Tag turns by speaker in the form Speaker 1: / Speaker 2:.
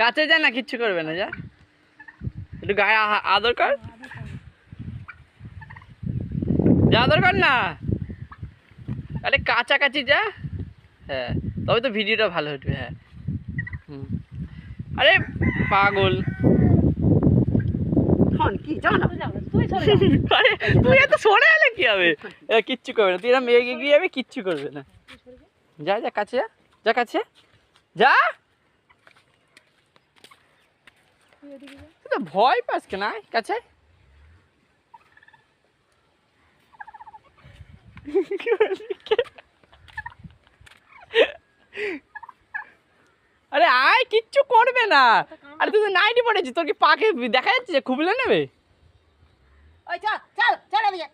Speaker 1: কাছে যা না, কিচ্ছু করবে না, যা একটু গায়ে আদর কর, যা আদর কর না। আরে কাছাকাছি যা। হ্যাঁ, তবে তো ভিডিওটা ভালো উঠবে। হ্যাঁ, আরে পাগল
Speaker 2: কি জানো
Speaker 1: তুই এত সরে এলে কি হবে? কিচ্ছু করবে না, তুই এরা মেয়ে এগিয়ে যাবে, কিচ্ছু করবে না। যা যা কাছে যা, যা কাছে যা। তুই তো ভয় পাস কেন? কাছে আরে আয়, কিচ্ছু করবে না। আরে তুই তো নাইটি পড়েছিস, তোর কি পাকে দেখা যাচ্ছে যে খুবলে নেবে?
Speaker 2: ওই চল চল চল এদিকে